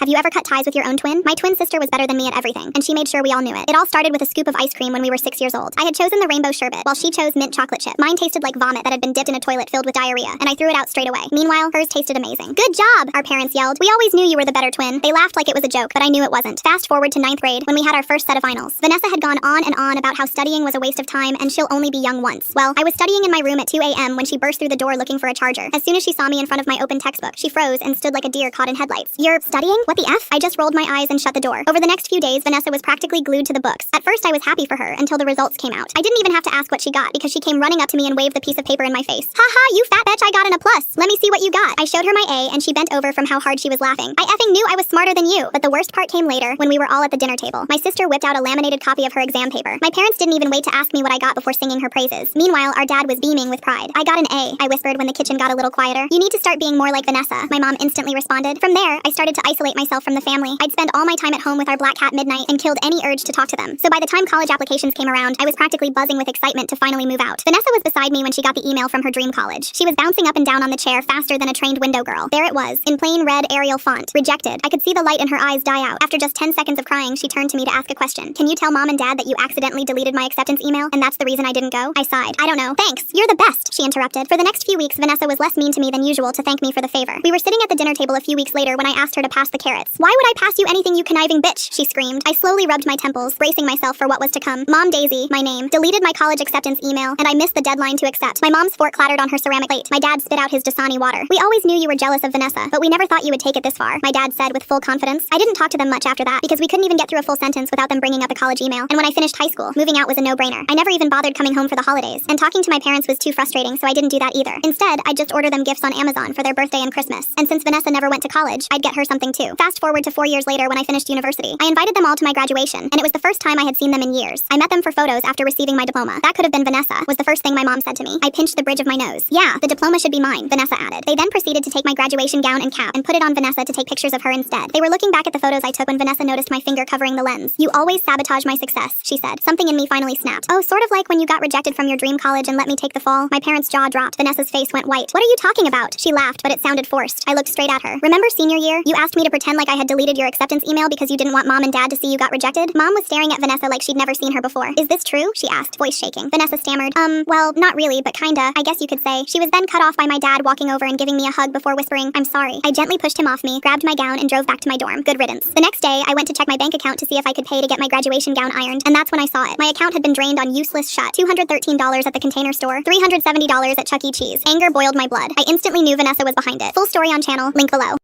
Have you ever cut ties with your own twin? My twin sister was better than me at everything, and she made sure we all knew it. It all started with a scoop of ice cream when we were 6 years old. I had chosen the rainbow sherbet, while she chose mint chocolate chip. Mine tasted like vomit that had been dipped in a toilet filled with diarrhea, and I threw it out straight away. Meanwhile, hers tasted amazing. Good job, our parents yelled. We always knew you were the better twin. They laughed like it was a joke, but I knew it wasn't. Fast forward to 9th grade, when we had our first set of finals. Vanessa had gone on and on about how studying was a waste of time and she'll only be young once. Well, I was studying in my room at 2 a.m. when she burst through the door looking for a charger. As soon as she saw me in front of my open textbook, she froze and stood like a deer caught in headlights. You're studying? What the F? I just rolled my eyes and shut the door. Over the next few days, Vanessa was practically glued to the books. At first, I was happy for her until the results came out. I didn't even have to ask what she got because she came running up to me and waved the piece of paper in my face. Haha, you fat bitch, I got an A+. Let me see what you got. I showed her my A and she bent over from how hard she was laughing. I effing knew I was smarter than you. But the worst part came later when we were all at the dinner table. My sister whipped out a laminated copy of her exam paper. My parents didn't even wait to ask me what I got before singing her praises. Meanwhile, our dad was beaming with pride. I got an A, I whispered when the kitchen got a little quieter. You need to start being more like Vanessa, my mom instantly responded. From there, I started to isolate myself from the family. I'd spend all my time at home with our black cat Midnight and killed any urge to talk to them. So by the time college applications came around, I was practically buzzing with excitement to finally move out. Vanessa was beside me when she got the email from her dream college. She was bouncing up and down on the chair faster than a trained window girl. There it was, in plain red Arial font. Rejected. I could see the light in her eyes die out. After just 10 seconds of crying, she turned to me to ask a question. Can you tell mom and dad that you accidentally deleted my acceptance email and that's the reason I didn't go? I sighed. I don't know. Thanks. You're the best, she interrupted. For the next few weeks, Vanessa was less mean to me than usual to thank me for the favor. We were sitting at the dinner table a few weeks later when I asked her to pass the carrots. Why would I pass you anything, you conniving bitch? She screamed. I slowly rubbed my temples, bracing myself for what was to come. Mom Daisy, my name, deleted my college acceptance email, and I missed the deadline to accept. My mom's fork clattered on her ceramic plate. My dad spit out his Dasani water. We always knew you were jealous of Vanessa, but we never thought you would take it this far, my dad said with full confidence. I didn't talk to them much after that because we couldn't even get through a full sentence without them bringing up a college email. And when I finished high school, moving out was a no-brainer. I never even bothered coming home for the holidays, and talking to my parents was too frustrating, so I didn't do that either. Instead, I'd just order them gifts on Amazon for their birthday and Christmas. And since Vanessa never went to college, I'd get her something too. Fast forward to 4 years later when I finished university. I invited them all to my graduation, and it was the first time I had seen them in years. I met them for photos after receiving my diploma. That could have been Vanessa, was the first thing my mom said to me. I pinched the bridge of my nose. Yeah, the diploma should be mine, Vanessa added. They then proceeded to take my graduation gown and cap and put it on Vanessa to take pictures of her instead. They were looking back at the photos I took when Vanessa noticed my finger covering the lens. You always sabotage my success, she said. Something in me finally snapped. Oh, sort of like when you got rejected from your dream college and let me take the fall. My parents' jaw dropped. Vanessa's face went white. What are you talking about? She laughed, but it sounded forced. I looked straight at her. Remember senior year? You asked me to pretend like I had deleted your acceptance email because you didn't want mom and dad to see you got rejected? Mom was staring at Vanessa like she'd never seen her before. Is this true? She asked, voice shaking. Vanessa stammered, well, not really, but kinda, I guess you could say. She was then cut off by my dad walking over and giving me a hug before whispering, I'm sorry. I gently pushed him off me, grabbed my gown, and drove back to my dorm. Good riddance. The next day, I went to check my bank account to see if I could pay to get my graduation gown ironed, and that's when I saw it. My account had been drained on useless shut. $213 at the Container Store, $370 at Chuck E. Cheese. Anger boiled my blood. I instantly knew Vanessa was behind it. Full story on channel, link below.